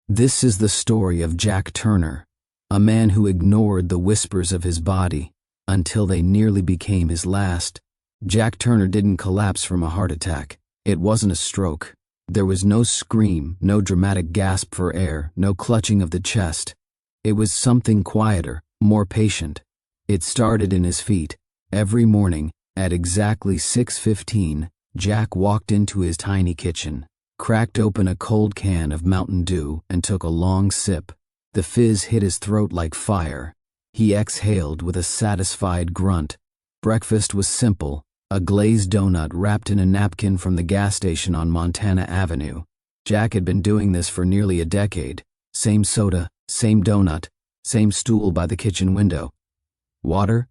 This is the story of Jack Turner, a man who ignored the whispers of his body until they nearly became his last. Jack Turner didn't collapse from a heart attack. It wasn't a stroke. There was no scream, no dramatic gasp for air, no clutching of the chest. It was something quieter, more patient. It started in his feet. Every morning, at exactly 6:15, Jack walked into his tiny kitchen, cracked open a cold can of Mountain Dew, and took a long sip. The fizz hit his throat like fire. He exhaled with a satisfied grunt. Breakfast was simple, a glazed donut wrapped in a napkin from the gas station on Montana Avenue. Jack had been doing this for nearly a decade. Same soda, same donut, same stool by the kitchen window. Water?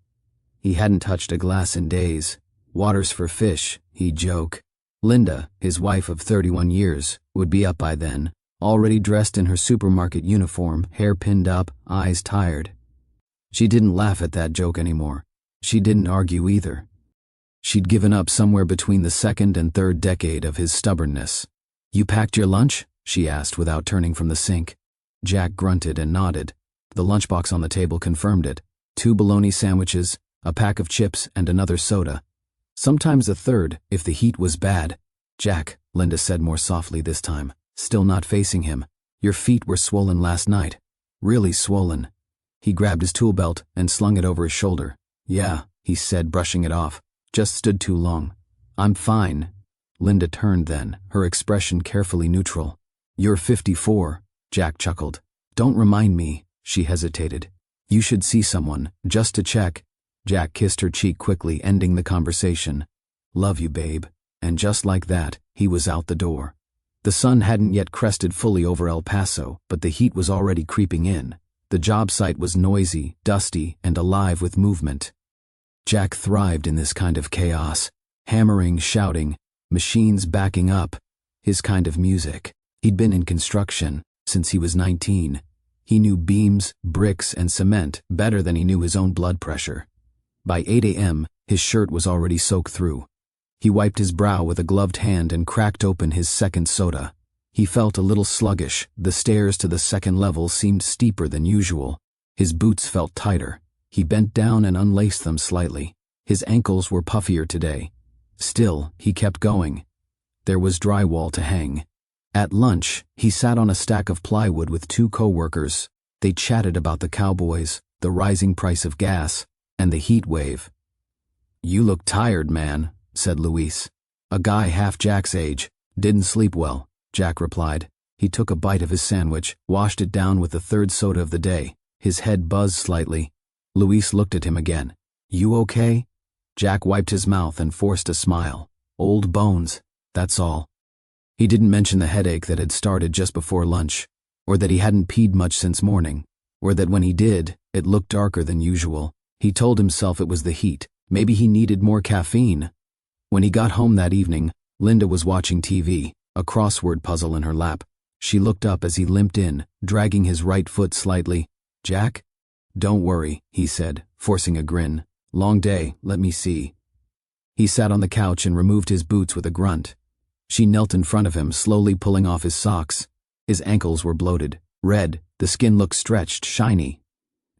He hadn't touched a glass in days. Water's for fish, he'd joke. Linda, his wife of 31 years, would be up by then, already dressed in her supermarket uniform, hair pinned up, eyes tired. She didn't laugh at that joke anymore. She didn't argue either. She'd given up somewhere between the second and third decade of his stubbornness. "You packed your lunch?" she asked without turning from the sink. Jack grunted and nodded. The lunchbox on the table confirmed it. 2 bologna sandwiches, a pack of chips, and another soda. Sometimes a third, if the heat was bad. "Jack," Linda said more softly this time, still not facing him, "your feet were swollen last night. Really swollen." He grabbed his tool belt and slung it over his shoulder. "Yeah," he said, brushing it off. "Just stood too long. I'm fine." Linda turned then, her expression carefully neutral. "You're 54, Jack chuckled. "Don't remind me," she hesitated. "You should see someone, just to check." Jack kissed her cheek quickly, ending the conversation. "Love you, babe." And just like that, he was out the door. The sun hadn't yet crested fully over El Paso, but the heat was already creeping in. The job site was noisy, dusty, and alive with movement. Jack thrived in this kind of chaos. Hammering, shouting, machines backing up. His kind of music. He'd been in construction since he was 19. He knew beams, bricks, and cement better than he knew his own blood pressure. By 8 a.m., his shirt was already soaked through. He wiped his brow with a gloved hand and cracked open his second soda. He felt a little sluggish. The stairs to the second level seemed steeper than usual. His boots felt tighter. He bent down and unlaced them slightly. His ankles were puffier today. Still, he kept going. There was drywall to hang. At lunch, he sat on a stack of plywood with 2 co-workers. They chatted about the Cowboys, the rising price of gas, and the heat wave. "You look tired, man," said Luis. A guy half Jack's age. "Didn't sleep well," Jack replied. He took a bite of his sandwich, washed it down with the third soda of the day. His head buzzed slightly. Luis looked at him again. "You okay?" Jack wiped his mouth and forced a smile. "Old bones, that's all." He didn't mention the headache that had started just before lunch, or that he hadn't peed much since morning, or that when he did, it looked darker than usual. He told himself it was the heat. Maybe he needed more caffeine. When he got home that evening, Linda was watching TV, a crossword puzzle in her lap. She looked up as he limped in, dragging his right foot slightly. "Jack?" "Don't worry," he said, forcing a grin. "Long day, let me see." He sat on the couch and removed his boots with a grunt. She knelt in front of him, slowly pulling off his socks. His ankles were bloated, red, the skin looked stretched, shiny.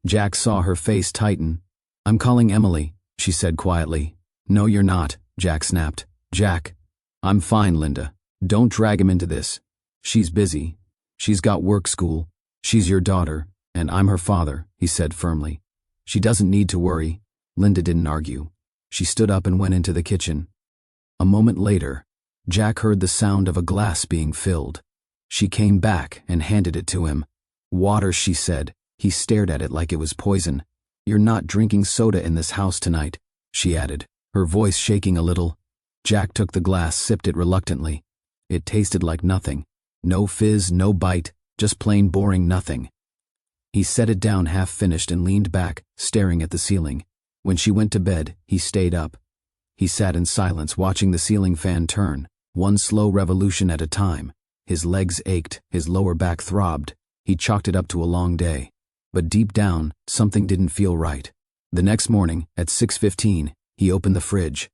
Jack saw her face tighten. "I'm calling Emily," she said quietly. "No, you're not," Jack snapped. "Jack." "I'm fine, Linda. Don't drag him into this. She's busy. She's got work school. She's your daughter, and I'm her father," he said firmly. "She doesn't need to worry." Linda didn't argue. She stood up and went into the kitchen. A moment later, Jack heard the sound of a glass being filled. She came back and handed it to him. "Water," she said. He stared at it like it was poison. "You're not drinking soda in this house tonight," she added, her voice shaking a little. Jack took the glass, sipped it reluctantly. It tasted like nothing. No fizz, no bite, just plain boring nothing. He set it down half-finished and leaned back, staring at the ceiling. When she went to bed, he stayed up. He sat in silence, watching the ceiling fan turn, one slow revolution at a time. His legs ached, his lower back throbbed. He chalked it up to a long day. But deep down, something didn't feel right. The next morning, at 6:15, he opened the fridge.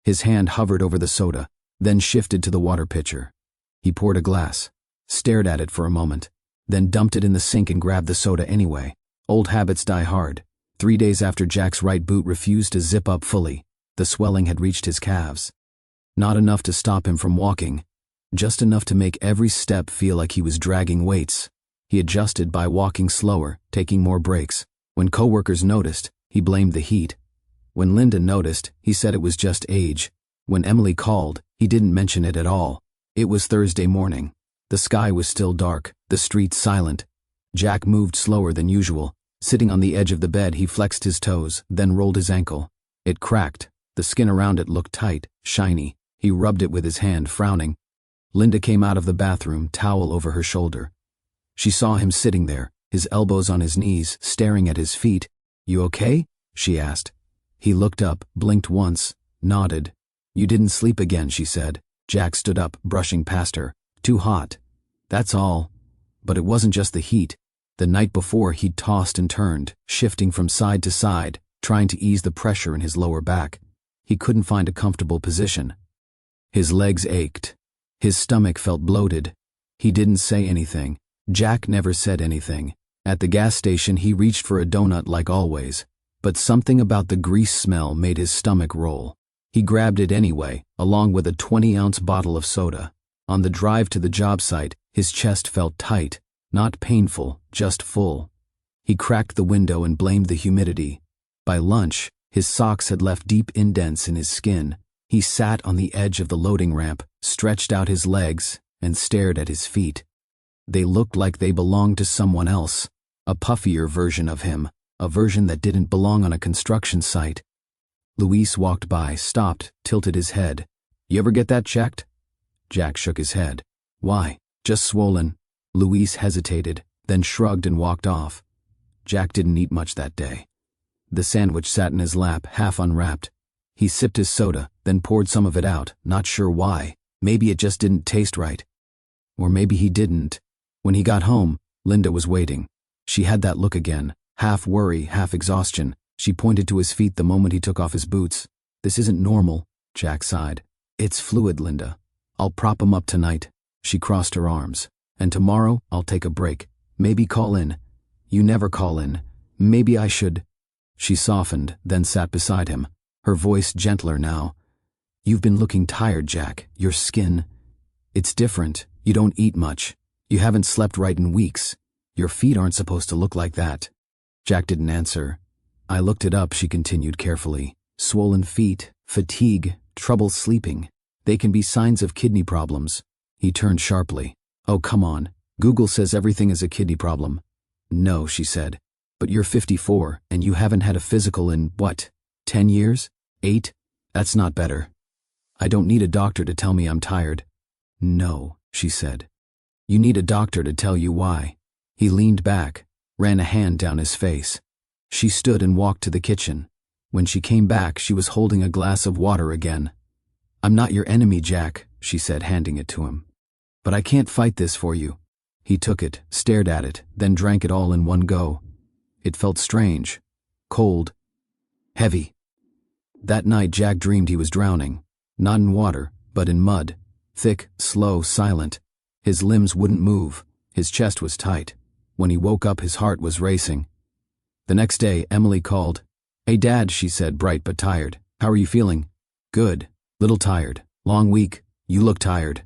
His hand hovered over the soda, then shifted to the water pitcher. He poured a glass, stared at it for a moment, then dumped it in the sink and grabbed the soda anyway. Old habits die hard. 3 days after Jack's right boot refused to zip up fully, the swelling had reached his calves. Not enough to stop him from walking, just enough to make every step feel like he was dragging weights. He adjusted by walking slower, taking more breaks. When coworkers noticed, he blamed the heat. When Linda noticed, he said it was just age. When Emily called, he didn't mention it at all. It was Thursday morning. The sky was still dark, the streets silent. Jack moved slower than usual. Sitting on the edge of the bed, he flexed his toes, then rolled his ankle. It cracked. The skin around it looked tight, shiny. He rubbed it with his hand, frowning. Linda came out of the bathroom, towel over her shoulder. She saw him sitting there, his elbows on his knees, staring at his feet. "You okay?" she asked. He looked up, blinked once, nodded. "You didn't sleep again," she said. Jack stood up, brushing past her. "Too hot. That's all." But it wasn't just the heat. The night before, he'd tossed and turned, shifting from side to side, trying to ease the pressure in his lower back. He couldn't find a comfortable position. His legs ached. His stomach felt bloated. He didn't say anything. Jack never said anything. At the gas station, he reached for a donut like always, but something about the grease smell made his stomach roll. He grabbed it anyway, along with a 20-ounce bottle of soda. On the drive to the job site, his chest felt tight, not painful, just full. He cracked the window and blamed the humidity. By lunch, his socks had left deep indents in his skin. He sat on the edge of the loading ramp, stretched out his legs, and stared at his feet. They looked like they belonged to someone else, a puffier version of him, a version that didn't belong on a construction site. Luis walked by, stopped, tilted his head. "You ever get that checked?" Jack shook his head. "Why?" "Just swollen." Luis hesitated, then shrugged and walked off. Jack didn't eat much that day. The sandwich sat in his lap, half unwrapped. He sipped his soda, then poured some of it out, not sure why. Maybe it just didn't taste right. Or maybe he didn't. When he got home, Linda was waiting. She had that look again, half worry, half exhaustion. She pointed to his feet the moment he took off his boots. "This isn't normal," Jack sighed. "It's fluid, Linda. I'll prop him up tonight." She crossed her arms. "And tomorrow, I'll take a break. Maybe call in." "You never call in. Maybe I should." She softened, then sat beside him, her voice gentler now. "You've been looking tired, Jack. Your skin. It's different. You don't eat much. You haven't slept right in weeks. Your feet aren't supposed to look like that." Jack didn't answer. "I looked it up," she continued carefully. "Swollen feet, fatigue, trouble sleeping. They can be signs of kidney problems." He turned sharply. "Oh, come on. Google says everything is a kidney problem." "No," she said. "But you're 54, and you haven't had a physical in, what, 10 years? 8? That's not better. I don't need a doctor to tell me I'm tired." "No," she said. "You need a doctor to tell you why." He leaned back, ran a hand down his face. She stood and walked to the kitchen. When she came back, she was holding a glass of water again. "I'm not your enemy, Jack," she said, handing it to him. "But I can't fight this for you." He took it, stared at it, then drank it all in one go. It felt strange, cold, heavy. That night, Jack dreamed he was drowning, not in water, but in mud, thick, slow, silent. His limbs wouldn't move, his chest was tight. When he woke up, his heart was racing. The next day, Emily called. "Hey, Dad," she said, bright but tired. "How are you feeling?" "Good. Little tired. Long week. You look tired."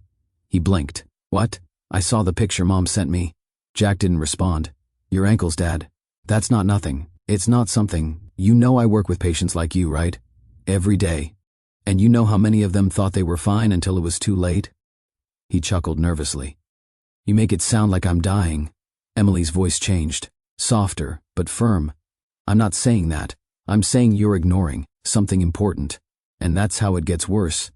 He blinked. "What?" "I saw the picture Mom sent me." Jack didn't respond. "Your ankles, Dad." "That's not nothing. It's not something. You know I work with patients like you, right? Every day. And you know how many of them thought they were fine until it was too late?" He chuckled nervously. "You make it sound like I'm dying." Emily's voice changed, softer, but firm. "I'm not saying that. I'm saying you're ignoring something important. And that's how it gets worse."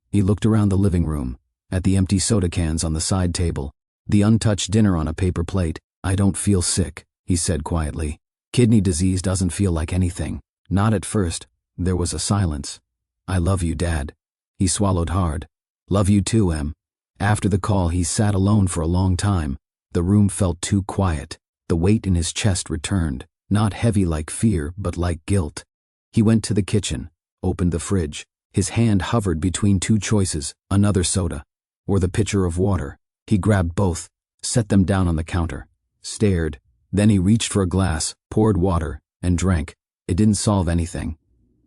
He looked around the living room, at the empty soda cans on the side table, the untouched dinner on a paper plate. "I don't feel sick," he said quietly. "Kidney disease doesn't feel like anything. Not at first." There was a silence. "I love you, Dad." He swallowed hard. "Love you too, Em." After the call, he sat alone for a long time. The room felt too quiet. The weight in his chest returned, not heavy like fear, but like guilt. He went to the kitchen, opened the fridge. His hand hovered between two choices, another soda, or the pitcher of water. He grabbed both, set them down on the counter, stared. Then he reached for a glass, poured water, and drank. It didn't solve anything,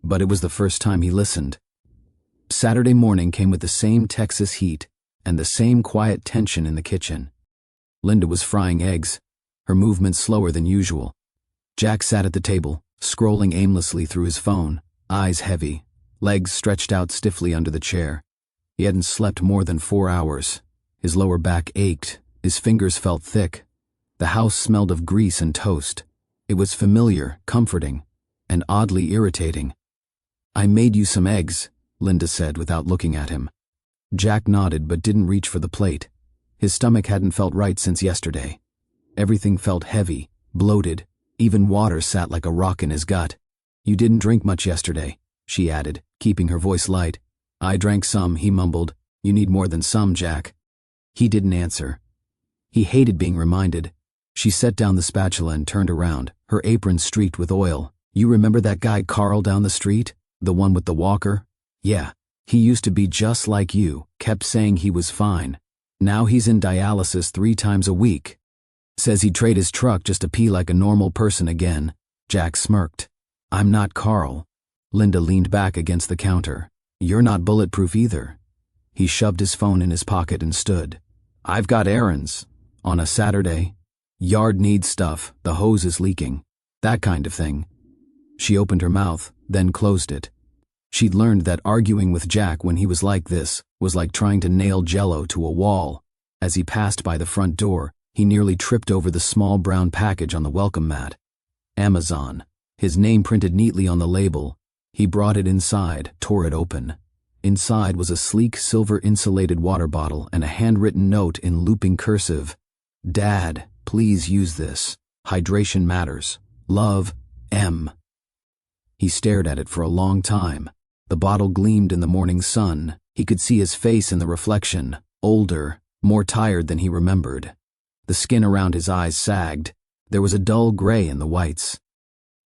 but it was the first time he listened. Saturday morning came with the same Texas heat and the same quiet tension in the kitchen. Linda was frying eggs, her movements slower than usual. Jack sat at the table, scrolling aimlessly through his phone, eyes heavy, legs stretched out stiffly under the chair. He hadn't slept more than 4 hours. His lower back ached, his fingers felt thick. The house smelled of grease and toast. It was familiar, comforting, and oddly irritating. "I made you some eggs," Linda said without looking at him. Jack nodded but didn't reach for the plate. His stomach hadn't felt right since yesterday. Everything felt heavy, bloated. Even water sat like a rock in his gut. "You didn't drink much yesterday," she added, keeping her voice light. "I drank some," he mumbled. "You need more than some, Jack." He didn't answer. He hated being reminded. She set down the spatula and turned around, her apron streaked with oil. "You remember that guy Carl down the street? The one with the walker? Yeah, he used to be just like you, kept saying he was fine. Now he's in dialysis 3 times a week. Says he'd trade his truck just to pee like a normal person again." Jack smirked. "I'm not Carl." Linda leaned back against the counter. "You're not bulletproof either." He shoved his phone in his pocket and stood. "I've got errands. On a Saturday. Yard needs stuff, the hose is leaking. That kind of thing." She opened her mouth, then closed it. She'd learned that arguing with Jack when he was like this was like trying to nail Jell-O to a wall. As he passed by the front door, he nearly tripped over the small brown package on the welcome mat. Amazon. His name printed neatly on the label. He brought it inside, tore it open. Inside was a sleek silver-insulated water bottle and a handwritten note in looping cursive. "Dad, please use this. Hydration matters. Love, M." He stared at it for a long time. The bottle gleamed in the morning sun. He could see his face in the reflection, older, more tired than he remembered. The skin around his eyes sagged. There was a dull gray in the whites.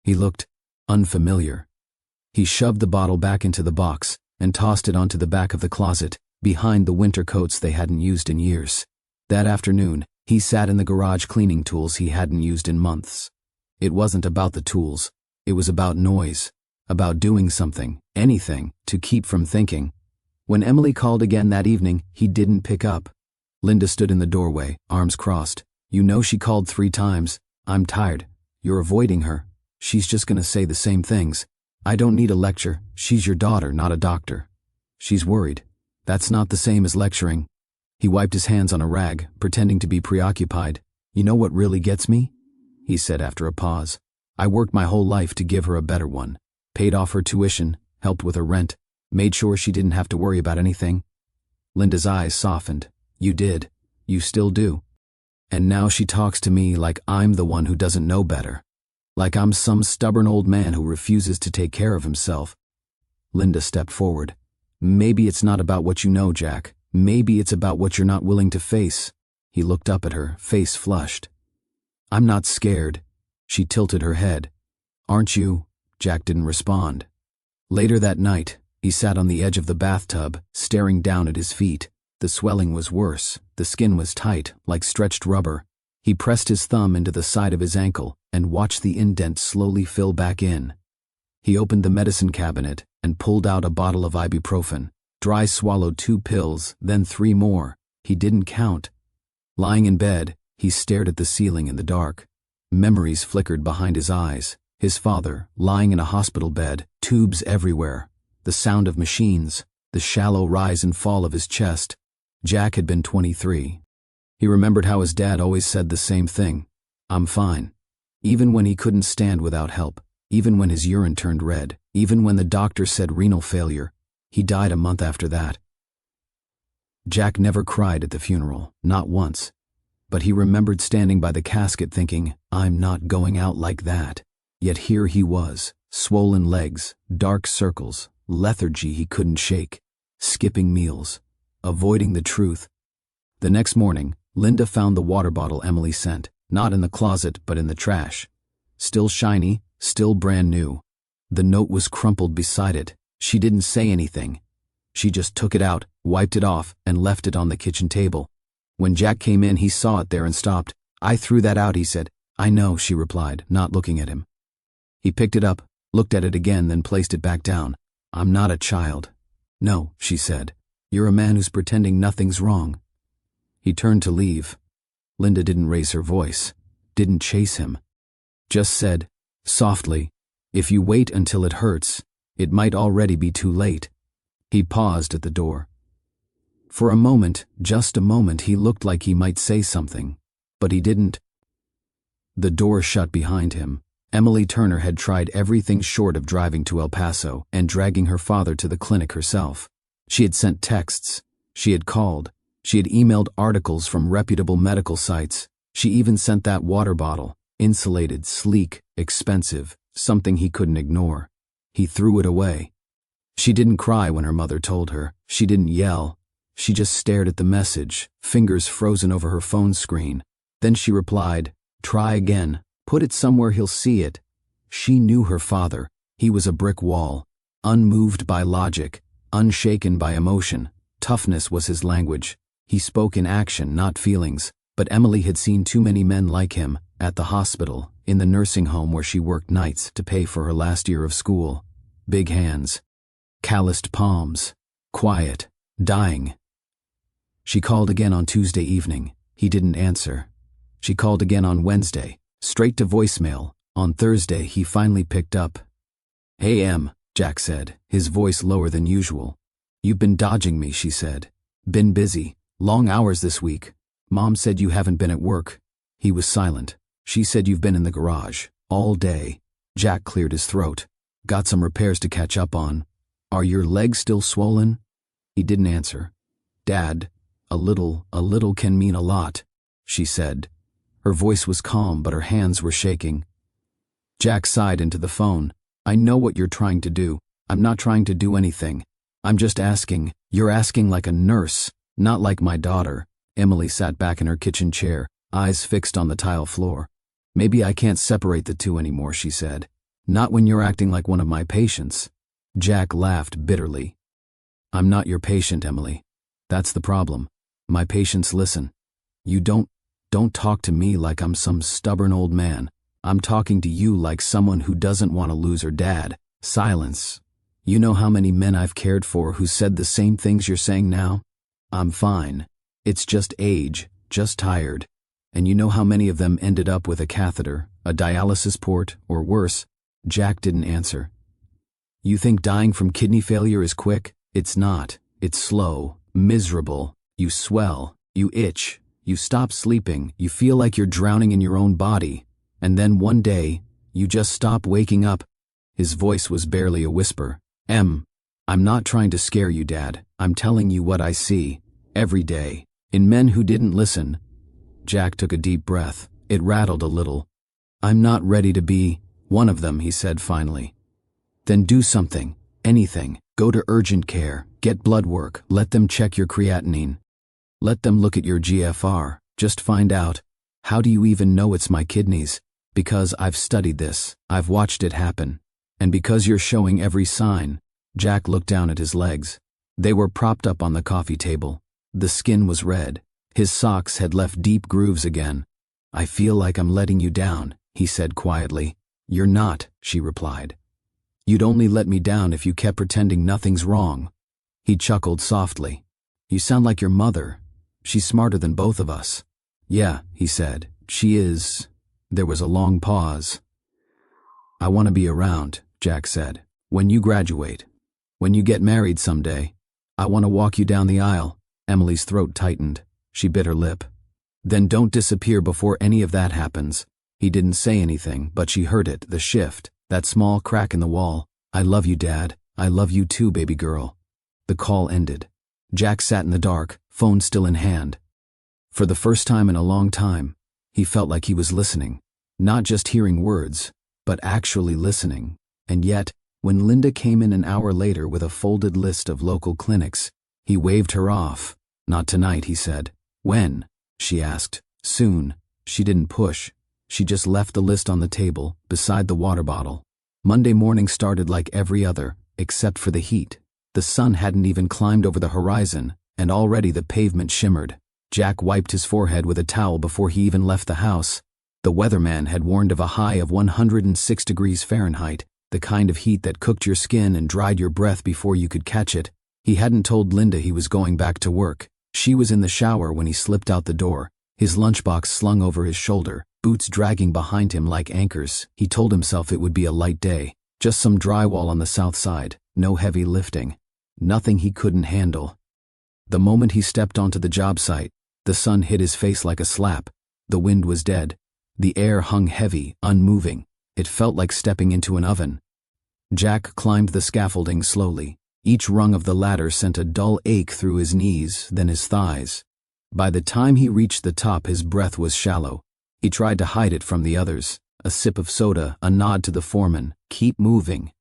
He looked unfamiliar. He shoved the bottle back into the box and tossed it onto the back of the closet, behind the winter coats they hadn't used in years. That afternoon, he sat in the garage cleaning tools he hadn't used in months. It wasn't about the tools. It was about noise, about doing something, anything, to keep from thinking. When Emily called again that evening, he didn't pick up. Linda stood in the doorway, arms crossed. "You know she called 3 times. I'm tired. You're avoiding her. She's just gonna say the same things. I don't need a lecture. She's your daughter, not a doctor." "She's worried. That's not the same as lecturing." He wiped his hands on a rag, pretending to be preoccupied. "You know what really gets me?" he said after a pause. "I worked my whole life to give her a better one. Paid off her tuition, helped with her rent, made sure she didn't have to worry about anything." Linda's eyes softened. "You did. You still do. And now she talks to me like I'm the one who doesn't know better. Like I'm some stubborn old man who refuses to take care of himself." Linda stepped forward. "Maybe it's not about what you know, Jack. Maybe it's about what you're not willing to face." He looked up at her, face flushed. "I'm not scared." She tilted her head. "Aren't you?" Jack didn't respond. Later that night, he sat on the edge of the bathtub, staring down at his feet. The swelling was worse. The skin was tight, like stretched rubber. He pressed his thumb into the side of his ankle and watched the indent slowly fill back in. He opened the medicine cabinet and pulled out a bottle of ibuprofen. Dry swallowed 2 pills, then 3 more. He didn't count. Lying in bed, he stared at the ceiling in the dark. Memories flickered behind his eyes. His father, lying in a hospital bed, tubes everywhere. The sound of machines, the shallow rise and fall of his chest. Jack had been 23. He remembered how his dad always said the same thing. "I'm fine." Even when he couldn't stand without help, even when his urine turned red, even when the doctor said renal failure. He died a month after that. Jack never cried at the funeral, not once. But he remembered standing by the casket thinking, "I'm not going out like that." Yet here he was, swollen legs, dark circles, lethargy he couldn't shake, skipping meals, avoiding the truth. The next morning, Linda found the water bottle Emily sent, not in the closet but in the trash. Still shiny, still brand new. The note was crumpled beside it. She didn't say anything. She just took it out, wiped it off, and left it on the kitchen table. When Jack came in, he saw it there and stopped. "I threw that out," he said. "I know," she replied, not looking at him. He picked it up, looked at it again, then placed it back down. "I'm not a child." "No," she said. "You're a man who's pretending nothing's wrong." He turned to leave. Linda didn't raise her voice, didn't chase him. Just said, softly, "If you wait until it hurts, it might already be too late." He paused at the door. For a moment, just a moment, he looked like he might say something, but he didn't. The door shut behind him. Emily Turner had tried everything short of driving to El Paso and dragging her father to the clinic herself. She had sent texts. She had called. She had emailed articles from reputable medical sites. She even sent that water bottle, insulated, sleek, expensive, something he couldn't ignore. He threw it away. She didn't cry when her mother told her. She didn't yell. She just stared at the message, fingers frozen over her phone screen. Then she replied, "Try again. Put it somewhere he'll see it." She knew her father. He was a brick wall, unmoved by logic, unshaken by emotion. Toughness was his language. He spoke in action, not feelings. But Emily had seen too many men like him, at the hospital, in the nursing home where she worked nights to pay for her last year of school. Big hands, calloused palms, quiet, dying. She called again on Tuesday evening. He didn't answer. She called again on Wednesday, straight to voicemail. On Thursday, he finally picked up. "Hey, Em," Jack said, his voice lower than usual. "You've been dodging me," she said. "Been busy. Long hours this week. Mom said you haven't been at work." He was silent. "She said you've been in the garage. All day." Jack cleared his throat. "Got some repairs to catch up on. Are your legs still swollen?" He didn't answer. "Dad, a little can mean a lot," she said. Her voice was calm, but her hands were shaking. Jack sighed into the phone. "I know what you're trying to do. I'm not trying to do anything. I'm just asking. You're asking like a nurse, not like my daughter." Emily sat back in her kitchen chair, eyes fixed on the tile floor. "Maybe I can't separate the two anymore," she said. "Not when you're acting like one of my patients." Jack laughed bitterly. "I'm not your patient, Emily. That's the problem. My patients listen. You don't talk to me like I'm some stubborn old man. I'm talking to you like someone who doesn't want to lose her dad." Silence. "You know how many men I've cared for who said the same things you're saying now? I'm fine. It's just age, just tired. And you know how many of them ended up with a catheter, a dialysis port, or worse?" Jack didn't answer. "You think dying from kidney failure is quick? It's not. It's slow, miserable. You swell, you itch, you stop sleeping, you feel like you're drowning in your own body. And then one day, you just stop waking up." His voice was barely a whisper. "Em, I'm not trying to scare you, Dad. I'm telling you what I see. Every day. In men who didn't listen." Jack took a deep breath. It rattled a little. "I'm not ready to be one of them," he said finally. "Then do something. Anything. Go to urgent care. Get blood work. Let them check your creatinine. Let them look at your GFR. Just find out. How do you even know it's my kidneys? Because I've studied this. I've watched it happen. And because you're showing every sign." Jack looked down at his legs. They were propped up on the coffee table. The skin was red. His socks had left deep grooves again. "I feel like I'm letting you down," he said quietly. "You're not," she replied. "You'd only let me down if you kept pretending nothing's wrong." He chuckled softly. "You sound like your mother. She's smarter than both of us." "Yeah," he said. "She is." There was a long pause. "I want to be around," Jack said. "When you graduate. When you get married someday. I want to walk you down the aisle." Emily's throat tightened. She bit her lip. "Then don't disappear before any of that happens." He didn't say anything, but she heard it, the shift, that small crack in the wall. "I love you, Dad. I love you too, baby girl." The call ended. Jack sat in the dark, phone still in hand. For the first time in a long time, he felt like he was listening. Not just hearing words, but actually listening. And yet, when Linda came in an hour later with a folded list of local clinics, he waved her off. "Not tonight," he said. "When?" she asked. "Soon." She didn't push. She just left the list on the table, beside the water bottle. Monday morning started like every other, except for the heat. The sun hadn't even climbed over the horizon, and already the pavement shimmered. Jack wiped his forehead with a towel before he even left the house. The weatherman had warned of a high of 106 degrees Fahrenheit, the kind of heat that cooked your skin and dried your breath before you could catch it. He hadn't told Linda he was going back to work. She was in the shower when he slipped out the door, his lunchbox slung over his shoulder, boots dragging behind him like anchors. He told himself it would be a light day, just some drywall on the south side, no heavy lifting, nothing he couldn't handle. The moment he stepped onto the job site, the sun hit his face like a slap. The wind was dead. The air hung heavy, unmoving. It felt like stepping into an oven. Jack climbed the scaffolding slowly. Each rung of the ladder sent a dull ache through his knees, then his thighs. By the time he reached the top, his breath was shallow. He tried to hide it from the others. A sip of soda, a nod to the foreman. Keep moving.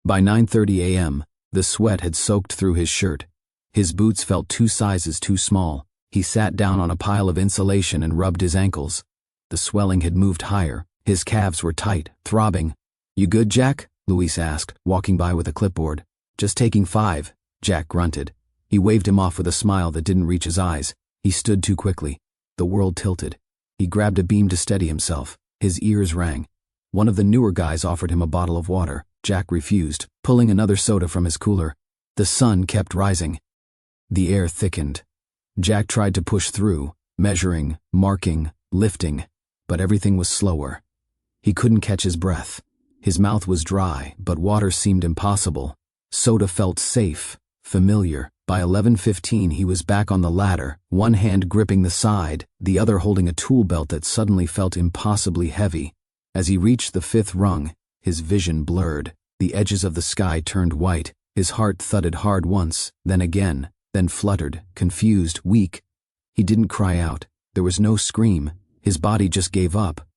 By 9:30 a.m., the sweat had soaked through his shirt. His boots felt 2 sizes too small. He sat down on a pile of insulation and rubbed his ankles. The swelling had moved higher. His calves were tight, throbbing. "You good, Jack?" Luis asked, walking by with a clipboard. "Just taking 5, Jack grunted. He waved him off with a smile that didn't reach his eyes. He stood too quickly. The world tilted. He grabbed a beam to steady himself. His ears rang. One of the newer guys offered him a bottle of water. Jack refused, pulling another soda from his cooler. The sun kept rising. The air thickened. Jack tried to push through, measuring, marking, lifting, but everything was slower. He couldn't catch his breath. His mouth was dry, but water seemed impossible. Soda felt safe, familiar. By 11:15 he was back on the ladder, one hand gripping the side, the other holding a tool belt that suddenly felt impossibly heavy. As he reached the 5th rung, his vision blurred. The edges of the sky turned white. His heart thudded hard once, then again, then fluttered, confused, weak. He didn't cry out. There was no scream. His body just gave up.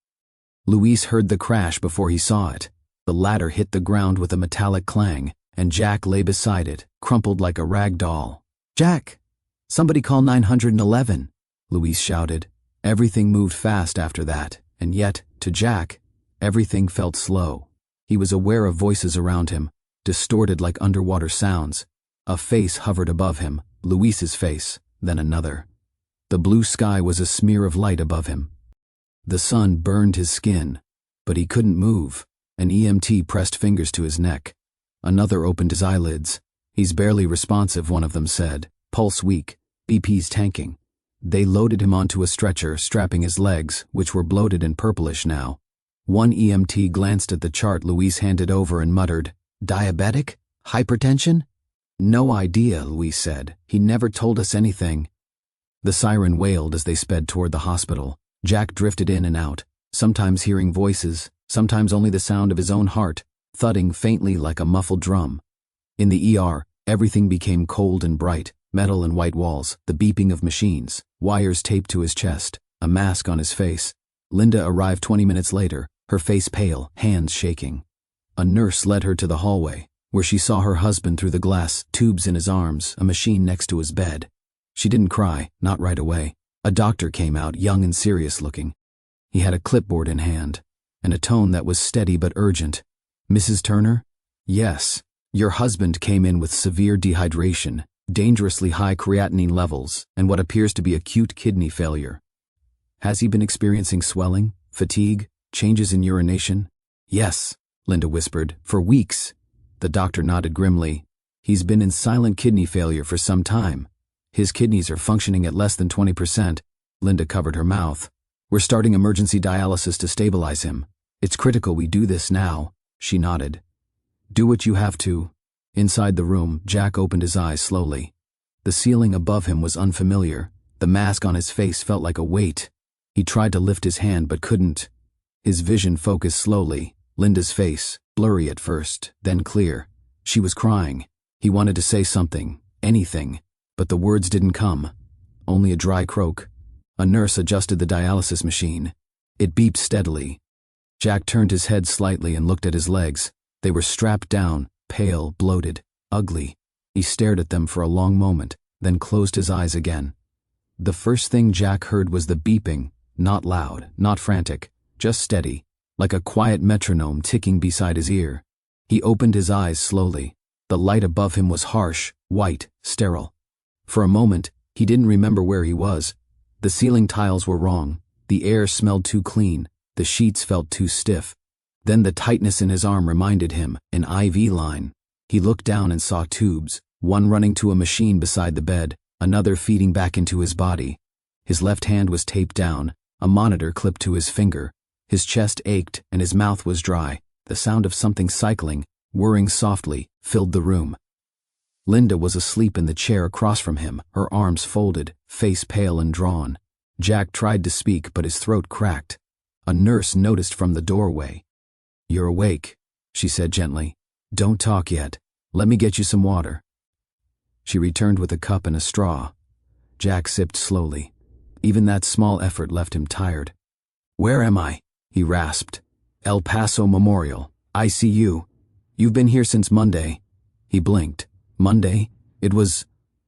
Luis heard the crash before he saw it. The ladder hit the ground with a metallic clang, and Jack lay beside it, crumpled like a rag doll. "Jack! Somebody call 911!" Luis shouted. Everything moved fast after that, and yet, to Jack, everything felt slow. He was aware of voices around him, distorted like underwater sounds. A face hovered above him, Luis's face, then another. The blue sky was a smear of light above him. The sun burned his skin, but he couldn't move. An EMT pressed fingers to his neck. Another opened his eyelids. "He's barely responsive," one of them said. "Pulse weak. BP's tanking." They loaded him onto a stretcher, strapping his legs, which were bloated and purplish now. One EMT glanced at the chart Luis handed over and muttered, "Diabetic? Hypertension?" "No idea," Luis said. "He never told us anything." The siren wailed as they sped toward the hospital. Jack drifted in and out, sometimes hearing voices, sometimes only the sound of his own heart, thudding faintly like a muffled drum. In the ER, everything became cold and bright, metal and white walls, the beeping of machines, wires taped to his chest, a mask on his face. Linda arrived 20 minutes later, her face pale, hands shaking. A nurse led her to the hallway, where she saw her husband through the glass, tubes in his arms, a machine next to his bed. She didn't cry, not right away. A doctor came out, young and serious looking. He had a clipboard in hand, and a tone that was steady but urgent. "Mrs. Turner?" "Yes. Your husband came in with severe dehydration, dangerously high creatinine levels, and what appears to be acute kidney failure. Has he been experiencing swelling, fatigue, changes in urination?" "Yes," Linda whispered, "for weeks." The doctor nodded grimly. "He's been in silent kidney failure for some time. His kidneys are functioning at less than 20%. Linda covered her mouth. "We're starting emergency dialysis to stabilize him. It's critical we do this now." She nodded. "Do what you have to." Inside the room, Jack opened his eyes slowly. The ceiling above him was unfamiliar. The mask on his face felt like a weight. He tried to lift his hand but couldn't. His vision focused slowly. Linda's face, blurry at first, then clear. She was crying. He wanted to say something, anything, but the words didn't come. Only a dry croak. A nurse adjusted the dialysis machine. It beeped steadily. Jack turned his head slightly and looked at his legs. They were strapped down, pale, bloated, ugly. He stared at them for a long moment, then closed his eyes again. The first thing Jack heard was the beeping, not loud, not frantic, just steady, like a quiet metronome ticking beside his ear. He opened his eyes slowly. The light above him was harsh, white, sterile. For a moment, he didn't remember where he was. The ceiling tiles were wrong, the air smelled too clean, the sheets felt too stiff. Then the tightness in his arm reminded him, an IV line. He looked down and saw tubes, one running to a machine beside the bed, another feeding back into his body. His left hand was taped down, a monitor clipped to his finger. His chest ached and his mouth was dry. The sound of something cycling, whirring softly, filled the room. Linda was asleep in the chair across from him, her arms folded, face pale and drawn. Jack tried to speak, but his throat cracked. A nurse noticed from the doorway. "You're awake," she said gently. "Don't talk yet. Let me get you some water." She returned with a cup and a straw. Jack sipped slowly. Even that small effort left him tired. "Where am I?" he rasped. "El Paso Memorial, ICU. You've been here since Monday." He blinked. Monday? It was…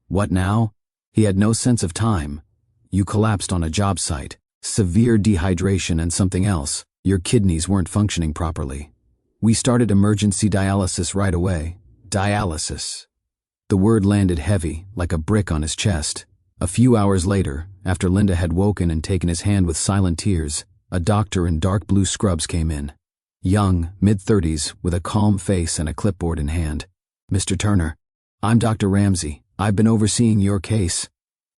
what now? He had no sense of time. "You collapsed on a job site. Severe dehydration and something else. Your kidneys weren't functioning properly. We started emergency dialysis right away." Dialysis. The word landed heavy, like a brick on his chest. A few hours later, after Linda had woken and taken his hand with silent tears, a doctor in dark blue scrubs came in. Young, mid-30s, with a calm face and a clipboard in hand. "Mr. Turner, I'm Dr. Ramsey. I've been overseeing your case."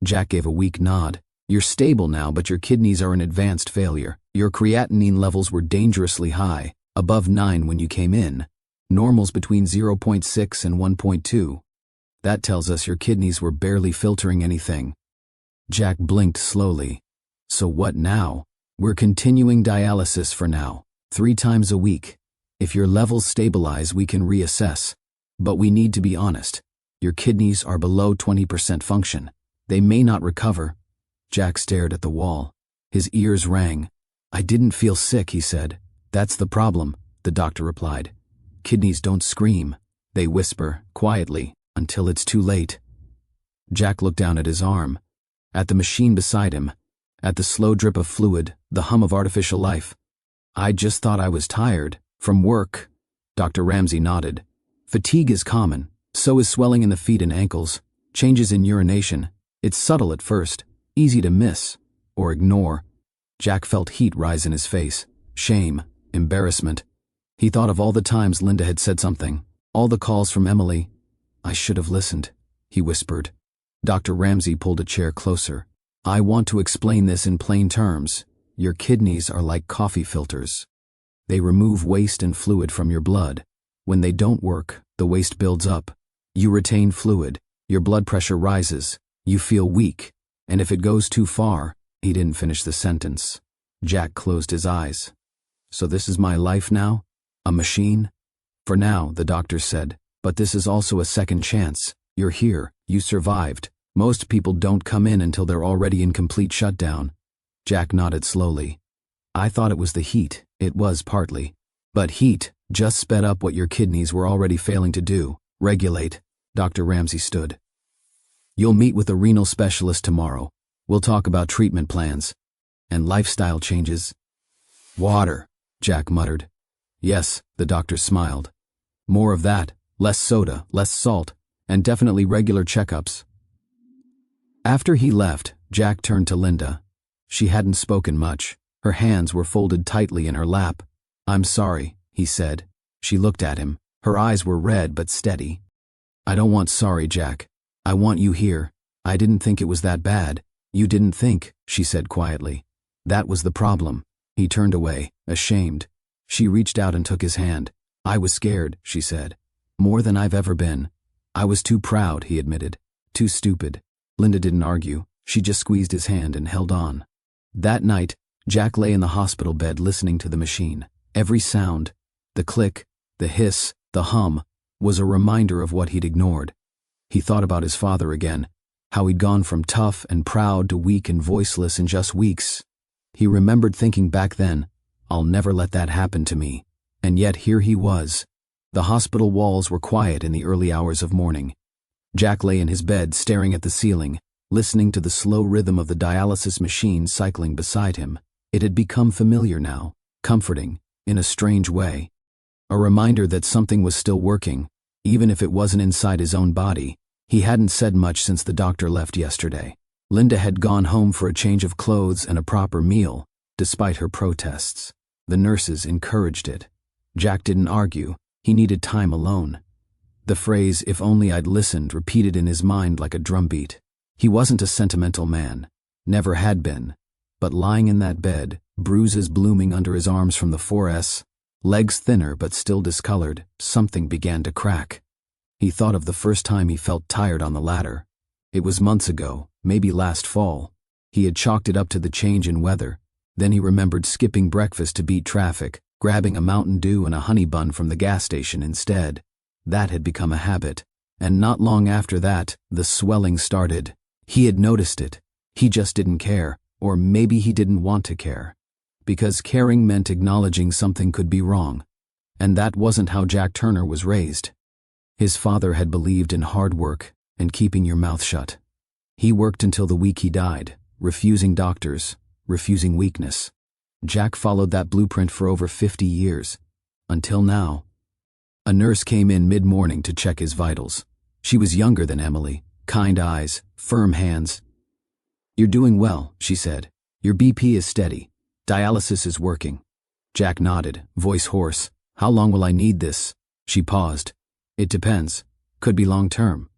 Jack gave a weak nod. "You're stable now, but your kidneys are in advanced failure. Your creatinine levels were dangerously high, above 9 when you came in. Normal's between 0.6 and 1.2. That tells us your kidneys were barely filtering anything." Jack blinked slowly. "So what now?" "We're continuing dialysis for now, 3 times a week. If your levels stabilize, we can reassess. But we need to be honest. Your kidneys are below 20% function. They may not recover." Jack stared at the wall. His ears rang. "I didn't feel sick," he said. "That's the problem," the doctor replied. "Kidneys don't scream. They whisper, quietly, until it's too late." Jack looked down at his arm, at the machine beside him, at the slow drip of fluid, the hum of artificial life. "I just thought I was tired. From work." Dr. Ramsey nodded. "Fatigue is common. So is swelling in the feet and ankles. Changes in urination. It's subtle at first, easy to miss, or ignore." Jack felt heat rise in his face. Shame, embarrassment. He thought of all the times Linda had said something, all the calls from Emily. "I should have listened," he whispered. Dr. Ramsey pulled a chair closer. "I want to explain this in plain terms. Your kidneys are like coffee filters. They remove waste and fluid from your blood. When they don't work, the waste builds up. You retain fluid, your blood pressure rises, you feel weak, and if it goes too far—" He didn't finish the sentence. Jack closed his eyes. "So this is my life now? A machine?" "For now," the doctor said, "but this is also a second chance. You're here, you survived. Most people don't come in until they're already in complete shutdown." Jack nodded slowly. "I thought it was the heat. It was partly. But heat just sped up what your kidneys were already failing to do, regulate." Dr. Ramsey stood. "You'll meet with a renal specialist tomorrow. We'll talk about treatment plans. And lifestyle changes." "Water," Jack muttered. "Yes," the doctor smiled. "More of that, less soda, less salt, and definitely regular checkups." After he left, Jack turned to Linda. She hadn't spoken much. Her hands were folded tightly in her lap. "I'm sorry," he said. She looked at him. Her eyes were red but steady. "I don't want sorry, Jack. I want you here. I didn't think it was that bad." "You didn't think," she said quietly. "That was the problem." He turned away, ashamed. She reached out and took his hand. "I was scared," she said. "More than I've ever been." "I was too proud," he admitted. "Too stupid." Linda didn't argue. She just squeezed his hand and held on. That night, Jack lay in the hospital bed listening to the machine. Every sound, the click, the hiss, the hum, was a reminder of what he'd ignored. He thought about his father again, how he'd gone from tough and proud to weak and voiceless in just weeks. He remembered thinking back then, "I'll never let that happen to me." And yet here he was. The hospital walls were quiet in the early hours of morning. Jack lay in his bed staring at the ceiling, listening to the slow rhythm of the dialysis machine cycling beside him. It had become familiar now, comforting, in a strange way. A reminder that something was still working, even if it wasn't inside his own body. He hadn't said much since the doctor left yesterday. Linda had gone home for a change of clothes and a proper meal, despite her protests. The nurses encouraged it. Jack didn't argue. He needed time alone. The phrase, "if only I'd listened," repeated in his mind like a drumbeat. He wasn't a sentimental man. Never had been. But lying in that bed, bruises blooming under his arms from the 4S, legs thinner but still discolored, something began to crack. He thought of the first time he felt tired on the ladder. It was months ago, maybe last fall. He had chalked it up to the change in weather. Then he remembered skipping breakfast to beat traffic, grabbing a Mountain Dew and a honey bun from the gas station instead. That had become a habit. And not long after that, the swelling started. He had noticed it. He just didn't care, or maybe he didn't want to care. Because caring meant acknowledging something could be wrong. And that wasn't how Jack Turner was raised. His father had believed in hard work and keeping your mouth shut. He worked until the week he died, refusing doctors, refusing weakness. Jack followed that blueprint for over 50 years. Until now. A nurse came in mid-morning to check his vitals. She was younger than Emily, kind eyes, firm hands. "You're doing well," she said. "Your BP is steady. Dialysis is working." Jack nodded, voice hoarse. "How long will I need this?" She paused. "It depends. Could be long-term.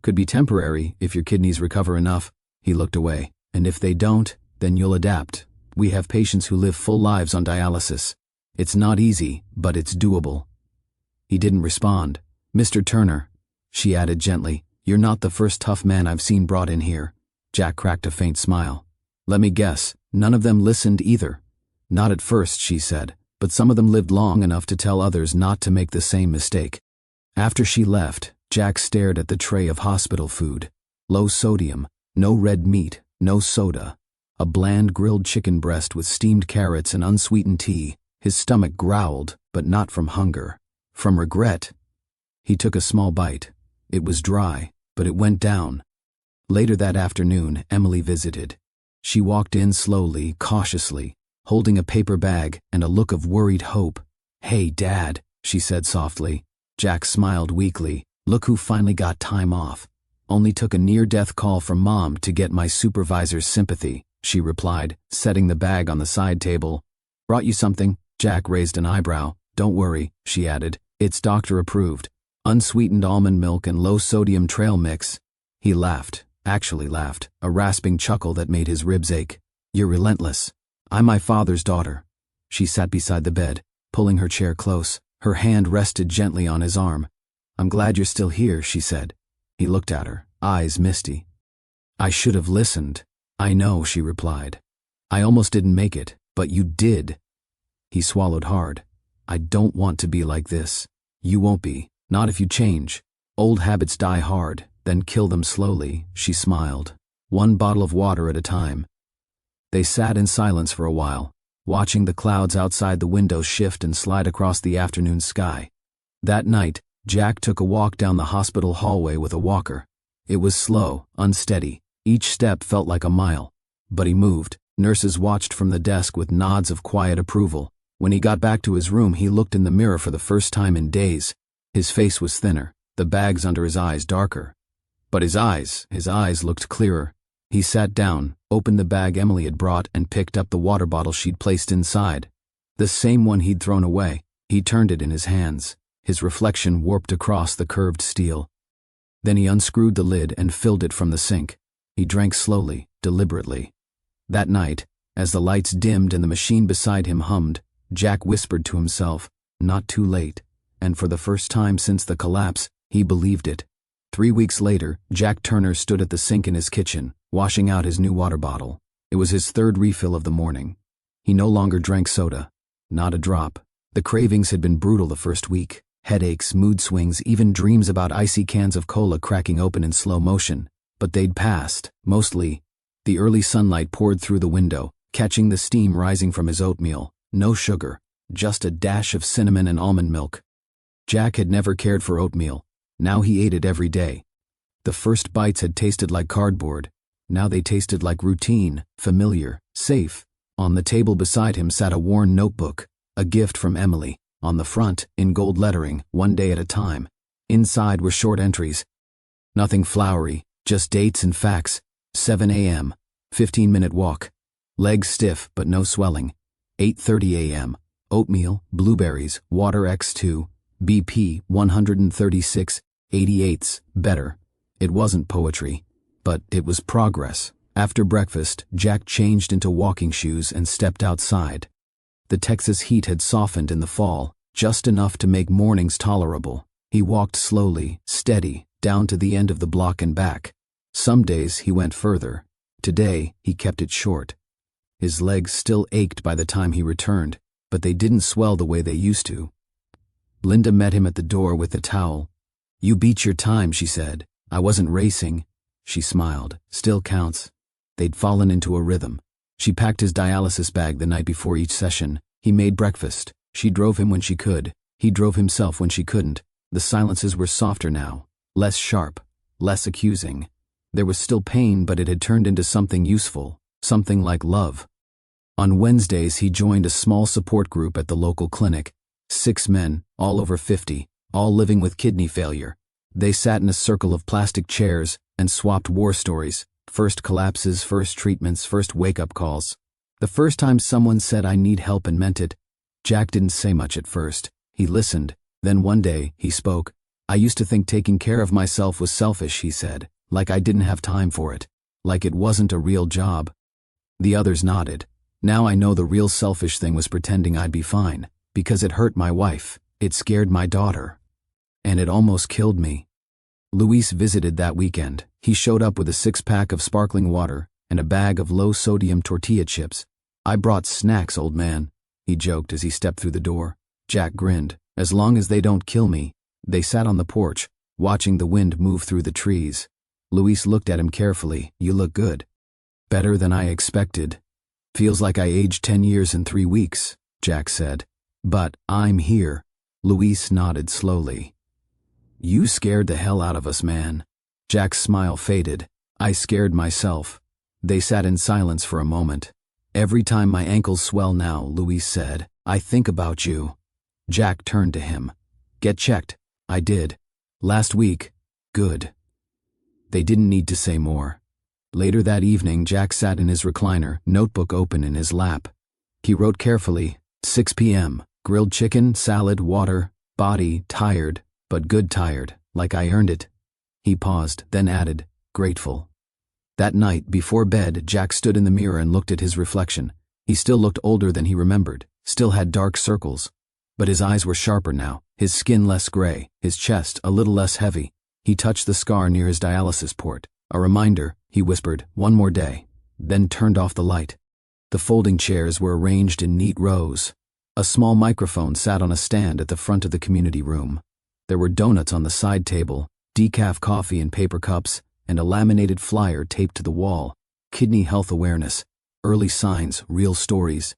Could be temporary if your kidneys recover enough." He looked away. "And if they don't, then you'll adapt. We have patients who live full lives on dialysis. It's not easy, but it's doable." He didn't respond. "Mr. Turner," she added gently, "you're not the first tough man I've seen brought in here." Jack cracked a faint smile. "Let me guess, none of them listened either." "Not at first," she said, "but some of them lived long enough to tell others not to make the same mistake." After she left, Jack stared at the tray of hospital food. Low sodium, no red meat, no soda. A bland grilled chicken breast with steamed carrots and unsweetened tea. His stomach growled, but not from hunger. From regret. He took a small bite. It was dry, but it went down. Later that afternoon, Emily visited. She walked in slowly, cautiously, holding a paper bag and a look of worried hope. "Hey, Dad," she said softly. Jack smiled weakly. "Look who finally got time off. Only took a near-death call from Mom to get my supervisor's sympathy," she replied, setting the bag on the side table. "Brought you something?" Jack raised an eyebrow. "Don't worry," she added. "It's doctor-approved. Unsweetened almond milk and low-sodium trail mix." He laughed, actually laughed, a rasping chuckle that made his ribs ache. "You're relentless. I'm my father's daughter." She sat beside the bed, pulling her chair close. Her hand rested gently on his arm. "I'm glad you're still here," she said. He looked at her, eyes misty. "I should have listened." "I know," she replied. "I almost didn't make it, but you did." He swallowed hard. "I don't want to be like this. You won't be, not if you change. Old habits die hard, then kill them slowly," she smiled. "One bottle of water at a time." They sat in silence for a while, watching the clouds outside the window shift and slide across the afternoon sky. That night, Jack took a walk down the hospital hallway with a walker. It was slow, unsteady. Each step felt like a mile. But he moved. Nurses watched from the desk with nods of quiet approval. When he got back to his room, he looked in the mirror for the first time in days. His face was thinner, the bags under his eyes darker. But his eyes looked clearer. He sat down, opened the bag Emily had brought, and picked up the water bottle she'd placed inside. The same one he'd thrown away. He turned it in his hands. His reflection warped across the curved steel. Then he unscrewed the lid and filled it from the sink. He drank slowly, deliberately. That night, as the lights dimmed and the machine beside him hummed, Jack whispered to himself, "Not too late." And for the first time since the collapse, he believed it. 3 weeks later, Jack Turner stood at the sink in his kitchen, washing out his new water bottle. It was his third refill of the morning. He no longer drank soda. Not a drop. The cravings had been brutal the first week. Headaches, mood swings, even dreams about icy cans of cola cracking open in slow motion. But they'd passed, mostly. The early sunlight poured through the window, catching the steam rising from his oatmeal. No sugar, just a dash of cinnamon and almond milk. Jack had never cared for oatmeal. Now he ate it every day. The first bites had tasted like cardboard. Now they tasted like routine, familiar, safe. On the table beside him sat a worn notebook, a gift from Emily. On the front, in gold lettering, 1 day at a time. Inside were short entries. Nothing flowery, just dates and facts. 7 a.m., 15-minute walk. Legs stiff but no swelling. 8:30 a.m., oatmeal, blueberries, water X2, BP 136, 88ths, better. It wasn't poetry, but it was progress. After breakfast, Jack changed into walking shoes and stepped outside. The Texas heat had softened in the fall, just enough to make mornings tolerable. He walked slowly, steady, down to the end of the block and back. Some days he went further. Today, he kept it short. His legs still ached by the time he returned, but they didn't swell the way they used to. Linda met him at the door with a towel. "You beat your time," she said. "I wasn't racing." She smiled. "Still counts." They'd fallen into a rhythm. She packed his dialysis bag the night before each session. He made breakfast. She drove him when she could. He drove himself when she couldn't. The silences were softer now, less sharp, less accusing. There was still pain, but it had turned into something useful, something like love. On Wednesdays, he joined a small support group at the local clinic. 6 men, all over 50, all living with kidney failure. They sat in a circle of plastic chairs and swapped war stories. First collapses, first treatments, first wake-up calls. The first time someone said, "I need help," and meant it. Jack didn't say much at first. He listened. Then one day, he spoke. "I used to think taking care of myself was selfish," he said, "like I didn't have time for it, like it wasn't a real job." The others nodded. "Now I know the real selfish thing was pretending I'd be fine, because it hurt my wife, it scared my daughter, and it almost killed me." Luis visited that weekend. He showed up with a 6-pack of sparkling water and a bag of low-sodium tortilla chips. "I brought snacks, old man," he joked as he stepped through the door. Jack grinned. "As long as they don't kill me." They sat on the porch, watching the wind move through the trees. Luis looked at him carefully. "You look good." "Better than I expected. Feels like I aged 10 years in 3 weeks, Jack said. "But I'm here." Luis nodded slowly. "You scared the hell out of us, man." Jack's smile faded. "I scared myself." They sat in silence for a moment. "Every time my ankles swell now," Luis said, "I think about you." Jack turned to him. "Get checked." "I did. Last week." "Good." They didn't need to say more. Later that evening, Jack sat in his recliner, notebook open in his lap. He wrote carefully, 6 p.m., grilled chicken, salad, water, body, tired, but good tired, like I earned it. He paused, then added, grateful. That night, before bed, Jack stood in the mirror and looked at his reflection. He still looked older than he remembered, still had dark circles. But his eyes were sharper now, his skin less gray, his chest a little less heavy. He touched the scar near his dialysis port. "A reminder," he whispered, "one more day," then turned off the light. The folding chairs were arranged in neat rows. A small microphone sat on a stand at the front of the community room. There were donuts on the side table, decaf coffee in paper cups, and a laminated flyer taped to the wall. Kidney health awareness, early signs, real stories.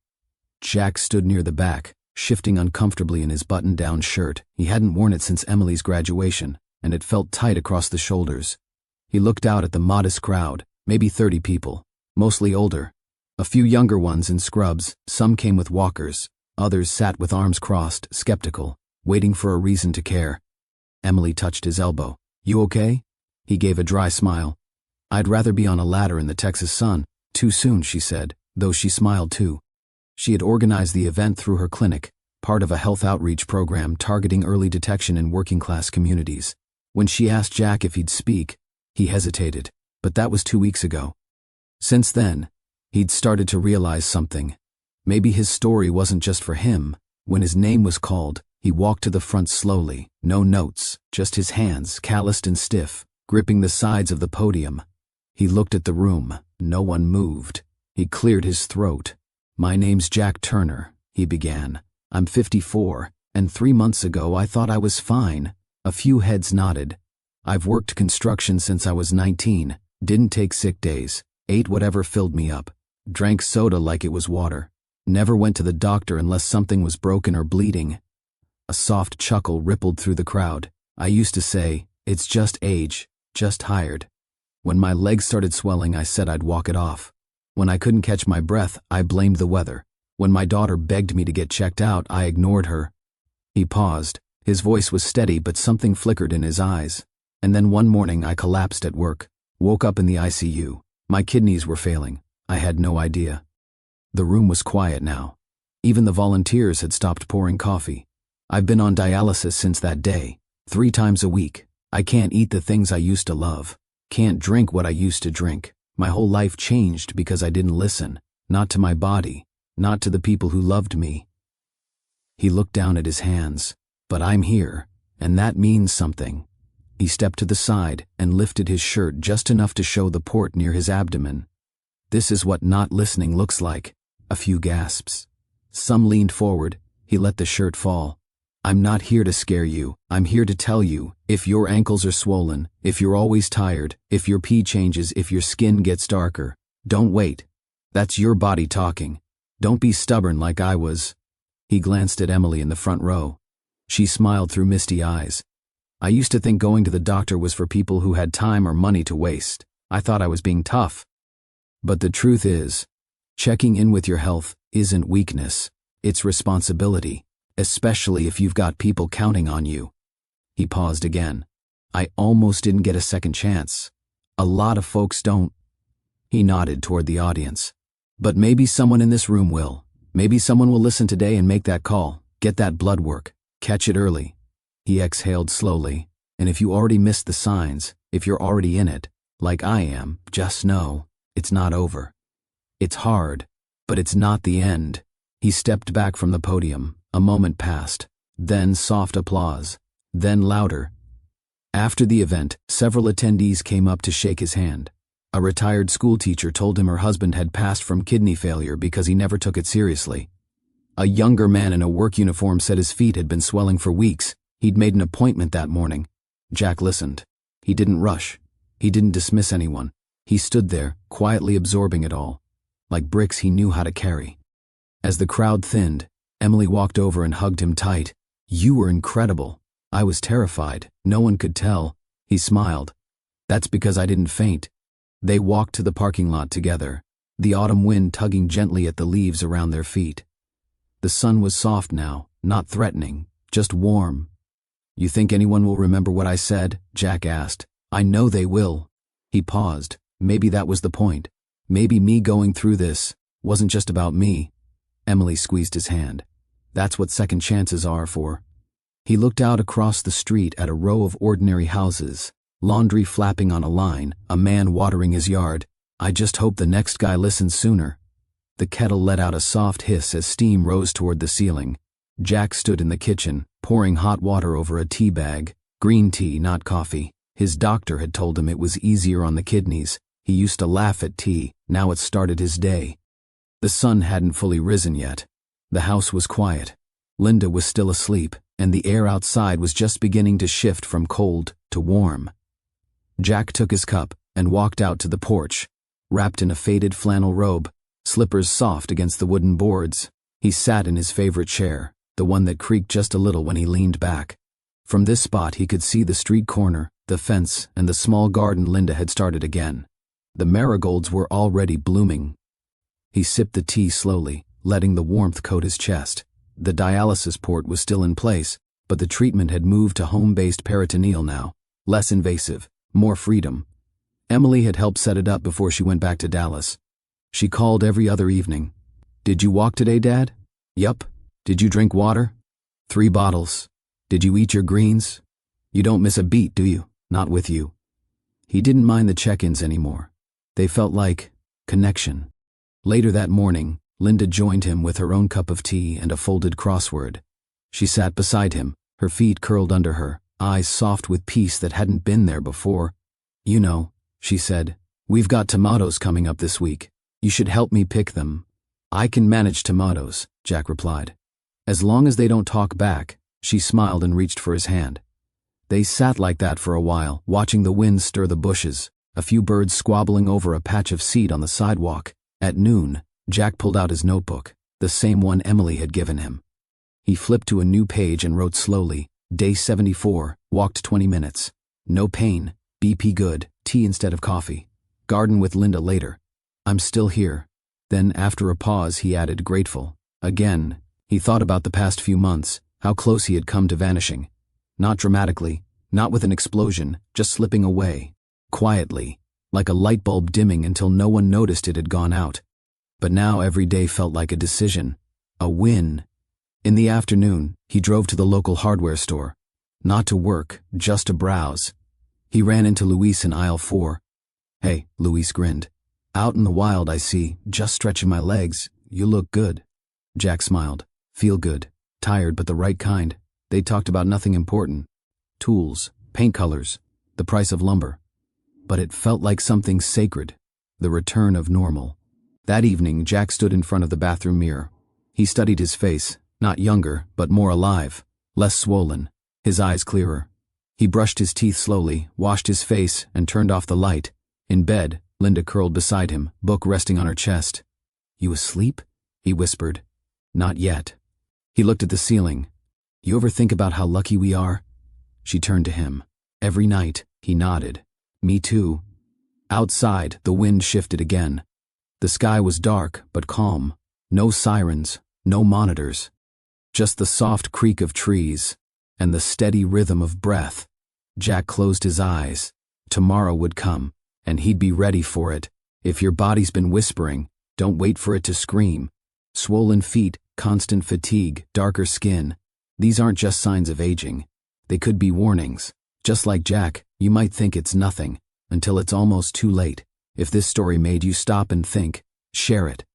Jack stood near the back, shifting uncomfortably in his button-down shirt. He hadn't worn it since Emily's graduation, and it felt tight across the shoulders. He looked out at the modest crowd, maybe 30 people, mostly older. A few younger ones in scrubs, some came with walkers, others sat with arms crossed, skeptical, waiting for a reason to care. Emily touched his elbow. "You okay?" He gave a dry smile. "I'd rather be on a ladder in the Texas sun." "Too soon," she said, though she smiled too. She had organized the event through her clinic, part of a health outreach program targeting early detection in working-class communities. When she asked Jack if he'd speak, he hesitated, but that was 2 weeks ago. Since then, he'd started to realize something. Maybe his story wasn't just for him. When his name was called, he walked to the front slowly, no notes, just his hands, calloused and stiff, gripping the sides of the podium. He looked at the room. No one moved. He cleared his throat. "My name's Jack Turner," he began. "I'm 54, and 3 months ago I thought I was fine." A few heads nodded. "I've worked construction since I was 19, didn't take sick days, ate whatever filled me up, drank soda like it was water, never went to the doctor unless something was broken or bleeding." A soft chuckle rippled through the crowd. "I used to say, it's just age, just tired. When my legs started swelling, I said I'd walk it off. When I couldn't catch my breath, I blamed the weather. When my daughter begged me to get checked out, I ignored her." He paused. His voice was steady, but something flickered in his eyes. "And then one morning I collapsed at work, woke up in the ICU. My kidneys were failing. I had no idea. The room was quiet now. Even the volunteers had stopped pouring coffee. I've been on dialysis since that day, 3 times a week. I can't eat the things I used to love. Can't drink what I used to drink. My whole life changed because I didn't listen. Not to my body. Not to the people who loved me. He looked down at his hands. But I'm here, and that means something. He stepped to the side and lifted his shirt just enough to show the port near his abdomen. This is what not listening looks like. A few gasps. Some leaned forward. He let the shirt fall. I'm not here to scare you. I'm here to tell you, if your ankles are swollen, if you're always tired, if your pee changes, if your skin gets darker, don't wait. That's your body talking. Don't be stubborn like I was. He glanced at Emily in the front row. She smiled through misty eyes. I used to think going to the doctor was for people who had time or money to waste. I thought I was being tough. But the truth is, checking in with your health isn't weakness. It's responsibility, especially if you've got people counting on you. He paused again. I almost didn't get a second chance. A lot of folks don't. He nodded toward the audience. But maybe someone in this room will. Maybe someone will listen today and make that call, get that blood work, catch it early. He exhaled slowly, and if you already missed the signs, if you're already in it, like I am, just know, it's not over. It's hard, but it's not the end. He stepped back from the podium. A moment passed, then soft applause, then louder. After the event, several attendees came up to shake his hand. A retired schoolteacher told him her husband had passed from kidney failure because he never took it seriously. A younger man in a work uniform said his feet had been swelling for weeks. He'd made an appointment that morning. Jack listened. He didn't rush. He didn't dismiss anyone. He stood there, quietly absorbing it all. Like bricks he knew how to carry. As the crowd thinned, Emily walked over and hugged him tight. You were incredible. I was terrified. No one could tell. He smiled. That's because I didn't faint. They walked to the parking lot together, the autumn wind tugging gently at the leaves around their feet. The sun was soft now, not threatening, just warm. You think anyone will remember what I said? Jack asked. I know they will. He paused. Maybe that was the point. Maybe me going through this wasn't just about me. Emily squeezed his hand. That's what second chances are for. He looked out across the street at a row of ordinary houses, laundry flapping on a line, a man watering his yard. I just hope the next guy listens sooner. The kettle let out a soft hiss as steam rose toward the ceiling. Jack stood in the kitchen, pouring hot water over a tea bag. Green tea, not coffee. His doctor had told him it was easier on the kidneys. He used to laugh at tea. Now it started his day. The sun hadn't fully risen yet. The house was quiet. Linda was still asleep, and the air outside was just beginning to shift from cold to warm. Jack took his cup and walked out to the porch, wrapped in a faded flannel robe, slippers soft against the wooden boards. He sat in his favorite chair, the one that creaked just a little when he leaned back. From this spot he could see the street corner, the fence, and the small garden Linda had started again. The marigolds were already blooming. He sipped the tea slowly, letting the warmth coat his chest. The dialysis port was still in place, but the treatment had moved to home-based peritoneal now, less invasive. More freedom. Emily had helped set it up before she went back to Dallas. She called every other evening. Did you walk today, Dad? Yup. Did you drink water? 3 bottles. Did you eat your greens? You don't miss a beat, do you? Not with you. He didn't mind the check-ins anymore. They felt like connection. Later that morning, Linda joined him with her own cup of tea and a folded crossword. She sat beside him, her feet curled under her, eyes soft with peace that hadn't been there before. You know, she said, we've got tomatoes coming up this week. You should help me pick them. I can manage tomatoes, Jack replied. As long as they don't talk back. She smiled and reached for his hand. They sat like that for a while, watching the wind stir the bushes, a few birds squabbling over a patch of seed on the sidewalk. At noon, Jack pulled out his notebook, the same one Emily had given him. He flipped to a new page and wrote slowly, Day 74, walked 20 minutes. No pain, BP good, tea instead of coffee. Garden with Linda later. I'm still here. Then, after a pause, he added, grateful. Again, he thought about the past few months, how close he had come to vanishing. Not dramatically, not with an explosion, just slipping away. Quietly. like a light bulb dimming until no one noticed it had gone out. But now every day felt like a decision, a win. In the afternoon, he drove to the local hardware store. Not to work, just to browse. He ran into Luis in aisle 4. "Hey," Luis grinned. "Out in the wild, I see, just stretching my legs. You look good." Jack smiled. "Feel good. Tired, but the right kind." They talked about nothing important. Tools, paint colors, the price of lumber. But it felt like something sacred, the return of normal. That evening, Jack stood in front of the bathroom mirror. He studied his face, not younger, but more alive, less swollen, his eyes clearer. He brushed his teeth slowly, washed his face, and turned off the light. In bed, Linda curled beside him, book resting on her chest. "You asleep?" he whispered. "Not yet." He looked at the ceiling. "You ever think about how lucky we are?" She turned to him. "Every night," he nodded. "Me too." Outside, the wind shifted again. The sky was dark, but calm. No sirens, no monitors. Just the soft creak of trees, and the steady rhythm of breath. Jack closed his eyes. Tomorrow would come, and he'd be ready for it. If your body's been whispering, don't wait for it to scream. Swollen feet, constant fatigue, darker skin. These aren't just signs of aging. They could be warnings. Just like Jack, you might think it's nothing, until it's almost too late. If this story made you stop and think, share it.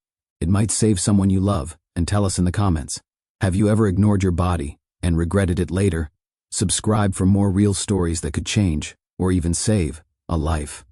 It might save someone you love, and tell us in the comments. Have you ever ignored your body and regretted it later? Subscribe for more real stories that could change, or even save, a life.